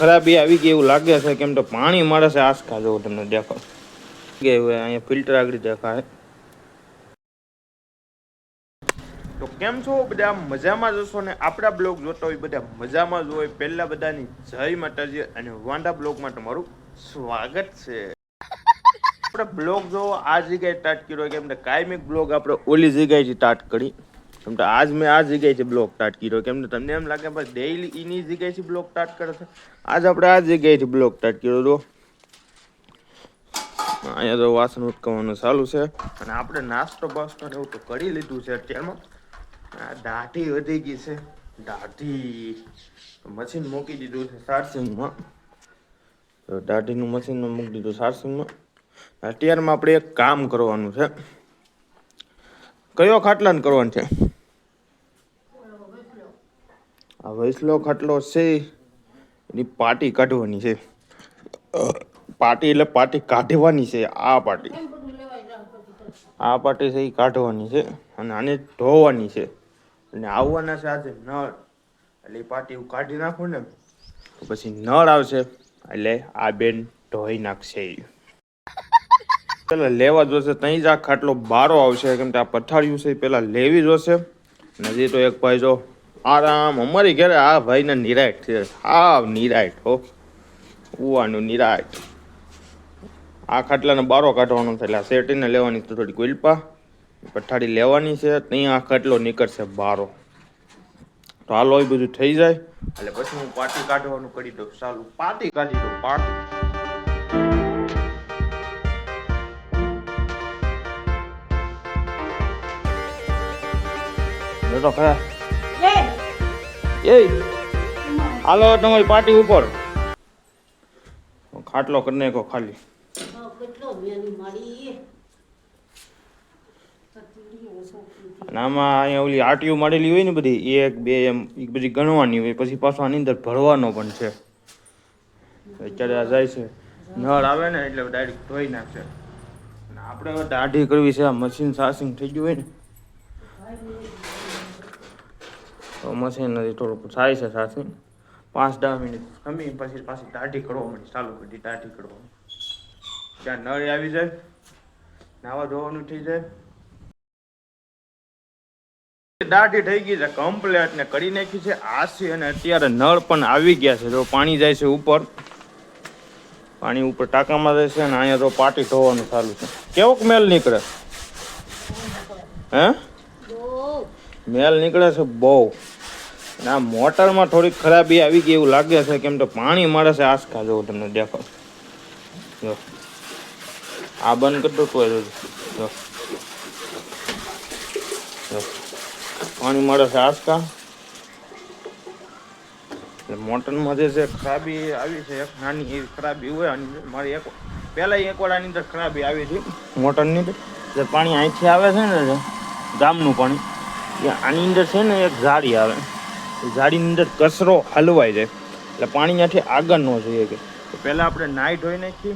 ખરાબી આવી ગઈ એવું લાગે છે, કેમ તો પાણી મળે છે આસકા જેવું તમને દેખાય કે અહીંયા ફિલ્ટર આગળ દેખાય. તો કેમ છો બધા, મજામાં જશો ને? આપણા બ્લોગ જોતા હોય બધા મજામાં જ હોય. પહેલા બધાની જય માતાજી અને વાંડા બ્લોગમાં તમારું સ્વાગત છે. આપણે બ્લોગ જો આ જગ્યાએ સ્ટાર્ટ કર્યો કેમ કે કાયમિક બ્લોગ આપણે ઓલી જગ્યાએથી સ્ટાર્ટ કરી. કેમ તો આજ મેં આ જગ્યાએથી બ્લોગ સ્ટાર્ટ કર્યો, કેમ કે તમને એમ લાગે ભાઈ ડેઈલી એની જગ્યાએથી બ્લોગ સ્ટાર્ટ કરે છે. આજ આપણે આ જગ્યાએથી બ્લોગ સ્ટાર્ટ કર્યો હતો. અહીંયા તો વાસણ ઉટકવાનું ચાલુ છે અને આપણે નાસ્તો બાસ્તો એવું તો કરી લીધું છે. અત્યારમાં દાઢી વધી ગઈ છે, દાઢી મશીન મૂકી દીધું છે સારસિંગમાં. તો દાઢીનું મશીન મૂકી દીધું સારસિંગમાં. અત્યારમાં આપણે એક કામ કરવાનું છે. કયો ખાટલાને કરવાનું છે? આ વૈસલો ખાટલો છે, એની પાટી કાઢવાની છે. પાટી એટલે પાટી કાઢવાની છે. આ પાટી છે એ કાઢવાની છે અને આને ધોવાની છે. અને આવવાના છે આજે નળ, એટલે એ પાટી હું કાઢી નાખું ને તો પછી નળ આવશે, એટલે આ બેન ધોઈ નાખશે. પેલા લેવા જોશે ત્યાં જ આ ખાટલો બારો આવશે, કેમ કે આ પથારીયું છે પેલા લેવી જોશે. હજી તો એક ભાઈ જો આરામ અમારી ઘરે આ ભાઈને નિરાયત છે. હા નિરાયત હો, ઉવાનું નિરાયત. આ ખાટલાને બારો કાઢવાનો છે, એટલે આ શેટીને લેવાની તો થોડી કોઈલપા પથારી લેવાની છે. ત્યાં આ ખાટલો નીકળશે બારો. તો હાલો એ બધું થઈ જાય એટલે પછી હું પાટી કાઢવાનું કરી દઉં. ચાલુ પાટી કાઢી દઉં. પાટી તો ખરા એ હાલો તમારી પાટી ઉપર ખાટલો કરી નાખો ખાલી. અને આમાં અહીંયા ઓલી આટીઓ મારેલી હોય ને બધી 1 2 એમ એ બધી ગણવાની હોય, પછી પાછો આની અંદર ભરવાનો પણ છે. અત્યારે આ જાય છે, નળ આવે ને એટલે ડાયરેક્ટ ધોઈ નાખશે. અને આપણે દાઢી કરવી છે. આ મશીન સાસિંગ થઈ ગયું હોય ને તો મશીન નથી, થોડુંક થાય છે સાસિંગ. 5-10 મિનિટ ખમી પછી પાછી દાઢી કરવા માંડી, ચાલુ કરી દાઢી કરવાની. ત્યાં નળ આવી જાય, નાવા ધોવાનું થઈ જાય. દાઢી થઈ ગઈ છે કમ્પ્લેટ ને કરી નાખી છે આસી. અને અત્યારે નળ પણ આવી ગયા છે. જો પાણી જાય છે ઉપર, પાણી ઉપર ટાંકામાં જાય છે. અને અહીંયા તો પાટી ધોવાનું ચાલુ છે. કેવોક મેલ નીકળે? હે મેલ નીકળે છે બહુ. અને આ મોટરમાં થોડીક ખરાબી આવી ગઈ એવું લાગે છે, કેમ તો પાણી મળે છે આસકા જેવું તમને દેખાવ. જો આ બંધ કરી દો તો જો પાણી મળે છે આસકા. એટલે મોટરમાં જે છે ખરાબી આવી છે, એક નાની એવી ખરાબી હોય આની અંદર. મારી પહેલાં એકવાર આની અંદર ખરાબી આવી હતી મોટરની અંદર. જે પાણી અહીંથી આવે છે ને ગામનું પાણી, એ આની અંદર છે ને એક ઝાડી આવે, એ ઝાડીની અંદર કચરો હલવાઈ જાય, એટલે પાણી ત્યાંથી આગળ ન જોઈએ. કે તો પહેલાં આપણે નાહી ધોઈ નાખીએ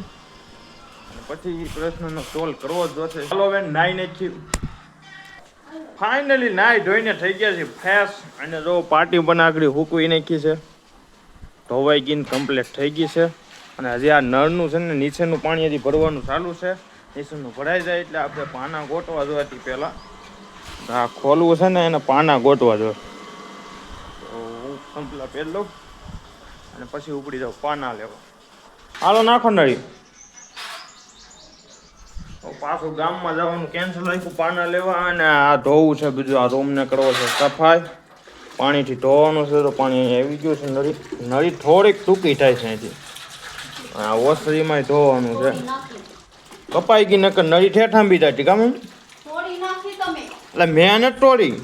અને પછી પ્રશ્નનો સોલ્વ કરવો જ જોશે. ચાલો હવે નાહી નાખીએ. ફાઇનલી નાહી ધોઈને થઈ ગયા છે ફ્રેશ. અને જો પાટી પણ આગળ હૂકવી નાખી છે, ધોવાઈ ગઈને કમ્પ્લીટ થઈ ગઈ છે. અને હજી આ નળનું છે ને નીચેનું પાણી હજી ભરવાનું ચાલુ છે. નીચેનું ભરાઈ જાય એટલે આપણે પાના ગોટવા જોવાથી પહેલાં આ ખોલવું છે ને એને પાના ગોટવા જોઈએ. તો હું કમ્પ્લીટ પહેલો અને પછી ઉપડી જાઉં પાના લેવા. હાલો નાખો નળી. પાછું ગામમાં જવાનું કેન્સલ રાખ્યું પાના લેવા. અને આ ધોવું છે બીજું, આ રૂમને કરવો છે સફાઈ, પાણીથી ધોવાનું છે. તો પાણી અહીંયા આવી ગયું છે. નળી થોડીક ટૂંકી થાય છે અહીંથી. આ ઓસરીમાં ધોવાનું છે. કપાઈ ગઈ નકર નળી ઠેઠાંબી જાય કામ. એટલે મેં નથી તોડી,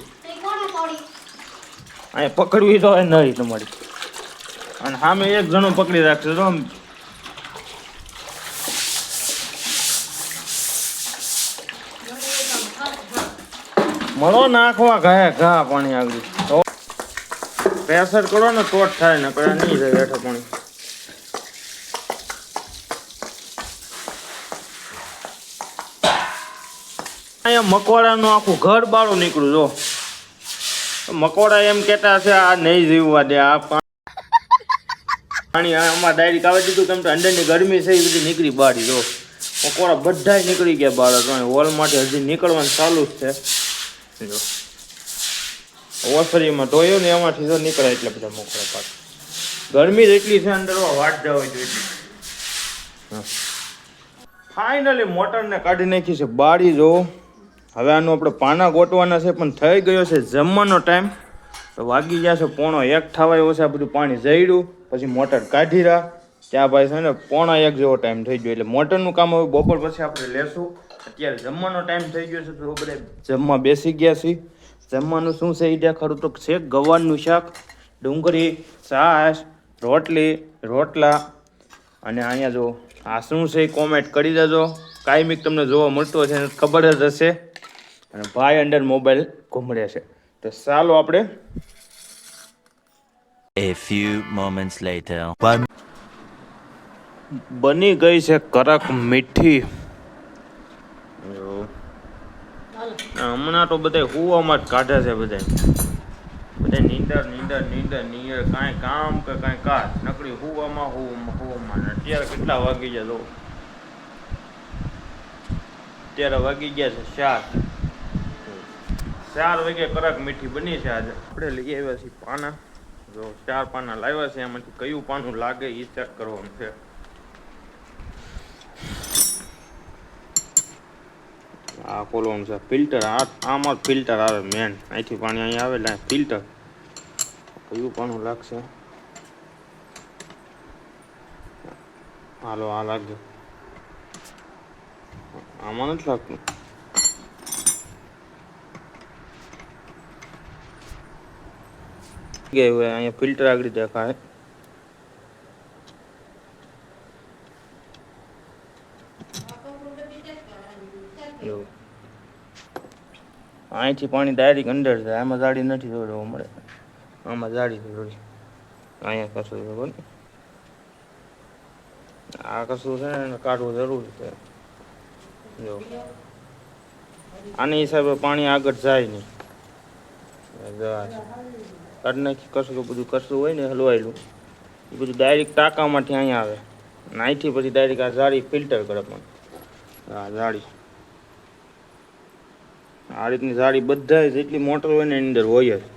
અહીંયા પકડવી તો નળી તમારી. અને સામે એક જણો પકડી રાખશે તો મળો નાખવા ઘા પાણી આગળ. પ્રેશર કરો ને તો જ થાય, ને કરે નહીં જાય હેઠળ પાણી. અહીંયા મકોડાનું આખું ઘર બાળું નીકળ્યું. જો મકોડા એમ કેતા છે આ નહીં જીવવા દે, આ પાણી આમાં ડાયરેક્ટ આવી દીધું કેમ કે અંદરની ગરમી છે એ બધી નીકળી બારી જો પકોડા બધા નીકળી ગયા બહાર હોલમાંથી હજી નીકળવાનું ચાલુ જ છે જો ઓસરીમાં ધોયો ને એમાંથી જો નીકળે એટલે બધા મોકળા પાક ગરમી જ એટલી છે અંદર વાટ જવા જોઈએ ફાઇનલી મોટરને કાઢી નાખી છે બારી જો હવે આનું આપણે પાના ગોટવાના છે પણ થઈ ગયો છે જમવાનો ટાઈમ તો વાગી ગયા છે 1:45 થવા આવ્યો છે આ બધું પાણી જઈડ્યું પછી મોટર કાઢી રહ્યા ત્યાં ભાઈ છે ને 1:45 જેવો ટાઈમ થઈ ગયો એટલે મોટરનું કામ હવે બપોર પછી આપણે લેશું અત્યારે જમવાનો ટાઈમ થઈ ગયો છે તો બધા જમવા બેસી ગયા છીએ જમવાનું શું છે એ દેખાડું તો છે ગવારનું શાક ડુંગળી છાશ રોટલા અને અહીંયા જો આ શું છે એ કોમેન્ટ કરી દેજો કાયમિક તમને જોવા મળતો છે ખબર જ હશે અને ભાઈ અંદર મોબાઈલ ઘૂમડે છે તો ચાલો આપણે A few moments later. બની ગઈ છે કડક મીઠી હમણાં તો બધા હુવામાં જ કાઢે છે બધા નીંદર કાંઈ કામ કે કાંઈ કાજ નકરી હુવામાં અત્યારે કેટલા વાગી ગયા અત્યારે વાગી ગયા છે 4 વાગે કડક મીઠી બની છે આજે આપણે લઈ આવ્યા છીએ પાના જો 4 પાના લાવ્યા છે એમાંથી કયું પાનું લાગે એ ચેક કરવાનું છે આ ખોલવાનું છે ફિલ્ટર આમાં ફિલ્ટર આવે મેન અહીંથી પાણી અહીંયા આવે એટલે ફિલ્ટર કયું પાનું લાગશે હાલો આ લાગે આમાં નથી લાગતું અહીંયા ફિલ્ટર આગળ દેખાય અહીંથી પાણી ડાયરેક્ટ અંદર જાય આમાં જાડી નથી જોડવા મળે આમાં જાડી જોડી અહીંયા કશું ખબર આ કશું છે ને કાઢવું જરૂરી છે જો આની હિસાબે પાણી આગળ જાય નહીં કાઢી નાખી કશું બધું કશું હોય ને હલવાયેલું એ બધું ડાયરેક્ટ ટાંકામાંથી અહીંયા આવે અહીંથી પછી ડાયરેક્ટ આ જાળી ફિલ્ટર કરે પણ આ જાળી આ રીતની જાળી બધા જેટલી મોટર હોય ને એની અંદર હોય જ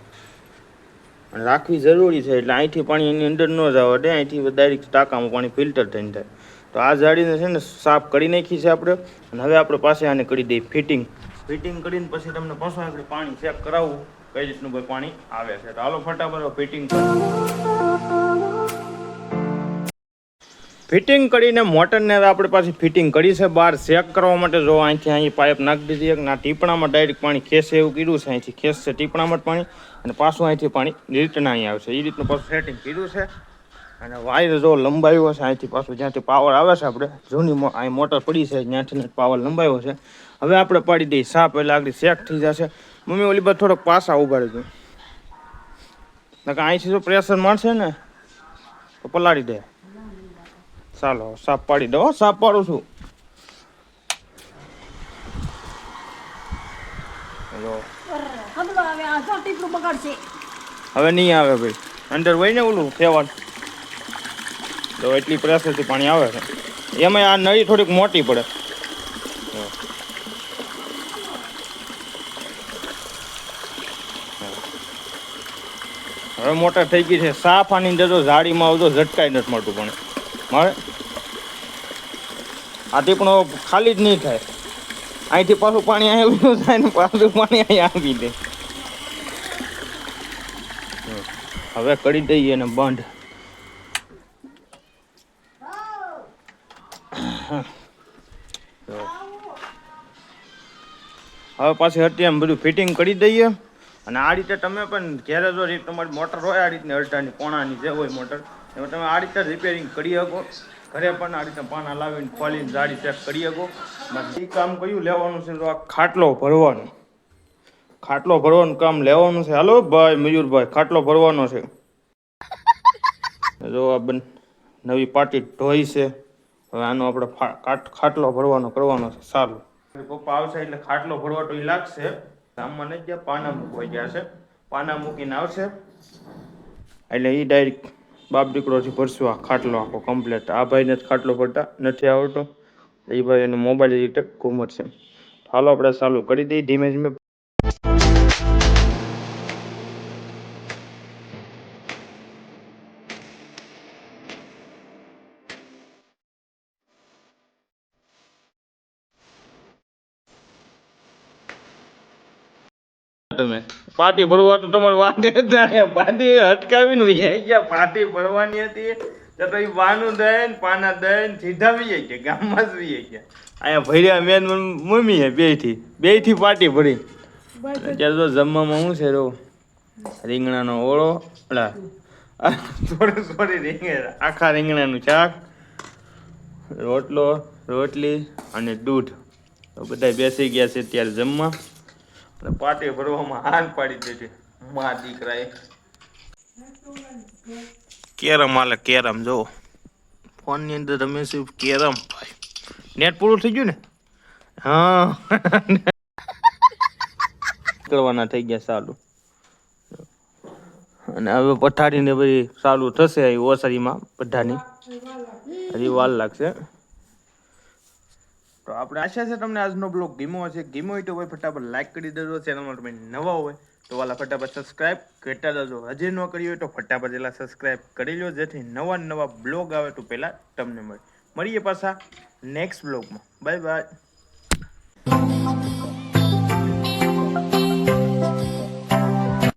અને રાખવી જરૂરી છે એટલે અહીંથી પાણી એની અંદર ન જવા દે અહીંથી ડાયરેક્ટ ટાંકામાં પાણી ફિલ્ટર થઈને થાય તો આ જાળીને છે ને સાફ કરી નાખી છે આપણે અને હવે આપણે પાસે આને કરી દઈએ ફિટિંગ કરીને પછી તમને પાછું આપણે પાણી ચેક કરાવવું કઈ રીતનું ભાઈ પાણી આવે છે તો હાલો ફટાફટ ફિટિંગ કરીને મોટરને આપણે પાછી ફિટિંગ કરી છે બહાર ચેક કરવા માટે જો અહીંથી અહીં પાઇપ નાખી દીધી એક ના ટીપણામાં ડાયરેક્ટ પાણી ખેંચે એવું કીધું છે અહીંથી ખેંચશે ટીપણામાં જ પાણી અને પાછું અહીંથી પાણી રિટર્ન અહીં આવશે એ રીતનું પાછું સેટિંગ કીધું છે અને વાયર જો લંબાવ્યો છે અહીંથી પાછું જ્યાંથી પાવર આવે છે આપણે જૂની અહીં મોટર પડી છે ત્યાંથી પાવર લંબાવ્યો છે હવે આપણે પાડી દઈએ સાપ એટલે આગળ ચેક થઈ જશે મમ્મી ઓલી બાદ થોડોક પાસા ઉગાડી દઉં અહીંથી જો પ્રેશર મારશે ને તો પલાળી દે ચાલો સાપ પાડી દો સાપ પાડું છું હવે નહીં આવે ભાઈ અંદર હોય ને ઓલું ખેવાનું તો એટલી પ્રેશરથી પાણી આવે છે એમાં આ નળી થોડીક મોટી પડે હવે મોટર થઈ ગઈ છે સાફ આની અંદર તો ઝાડીમાં આવતો ઝટકાઈ નથી મળતું પણ મારે આ ટીપણો ખાલી જ નહીં થાય અહીંથી પાછું પાણી અહીંયા થાય ને પાછું પાણી અહીંયા આવી દે હવે કરી દઈએ ને બંધ હવે પાછી હતી એમ બધું ફિટિંગ કરી દઈએ અને આ રીતે તમે પણ ઘેરે જો તમારી મોટર હોય આ રીતની અડધાની પોણાની જે હોય મોટર એમાં તમે આ રીતે રિપેરિંગ કરી શકો ઘરે પણ આ રીતે પાના લાવીને ખોલીને જાડી ચેક કરી શકો એ કામ કયું લેવાનું છે તો આ ખાટલો ભરવાનું કામ લેવાનું છે હાલો ભાઈ મયુરભાઈ ખાટલો ભરવાનો છે જો આ નવી પાટી ઢોઈ છે હવે આનો આપણે ખાટલો ભરવાનો કરવાનો છે સારું પપ્પા આવશે એટલે ખાટલો ભરવા તો એ લાગશે ગામમાં નથી ગયા પાના મૂકવા ગયા છે પાના મૂકીને આવશે એટલે એ ડાયરેક્ટ બાપ દીકરોથી ભરશું આ ખાટલો આખો કમ્પ્લેટ. આ ભાઈને જ ખાટલો ભરતા નથી આવડતો. એ ભાઈ એનો મોબાઈલ રીતે ઘૂમટ છે. હાલો આપણે ચાલુ કરી દઈએ ધીમે ધીમે. તમે પાર્ટી ભરવા તો તમારે વાંધે જ પાર્ટી અટકાવીને વહી ગયા. પાર્ટી ભરવાની હતી તો એ બાનું દઈને પાના દઈને સીધા વહી ગયા, ગામમાં જ વહી ગયા. અહીંયા ભર્યા મેન મમ્મી હે બેથી પાર્ટી ભરી. અત્યારે તો જમવામાં શું છે રો રીંગણાનો ઓળો, થોડી રીંગણા, આખા રીંગણાનું શાક, રોટલો, રોટલી અને દૂધ. તો બધા બેસી ગયા છે અત્યારે જમવા. પાર્ટી ભરવામાં હાથ પાડી દે છે મા દીકરાએ. કેરમ હાલે કેરમ, જો ફોન ની અંદર રમે છે કેરમ. ભાઈ નેટ પૂરું થઈ ગયું ને? હા કરવાના થઈ ગયા ચાલુ. અને હવે પથારીને ભાઈ ચાલુ થશે ઓસરીમાં બધાની. હજી વાર લાગશે. તો આપણે આશા છે તમને આજનો બ્લોગ ગમ્યો હશે. ગમ્યો હોય તો ભાઈ ફટાફટ લાઈક કરી દેજો. ચેનલમાં તમે નવા હોય તો વાલા ફટાફટ સબસ્ક્રાઇબ કરતા દેજો. હજી ન કરી હોય તો ફટાફટ એલા સબસ્ક્રાઇબ કરી લો, જેથી નવા બ્લોગ આવે તો પહેલાં તમને મળીએ પાછા નેક્સ્ટ બ્લોગમાં. Bye bye.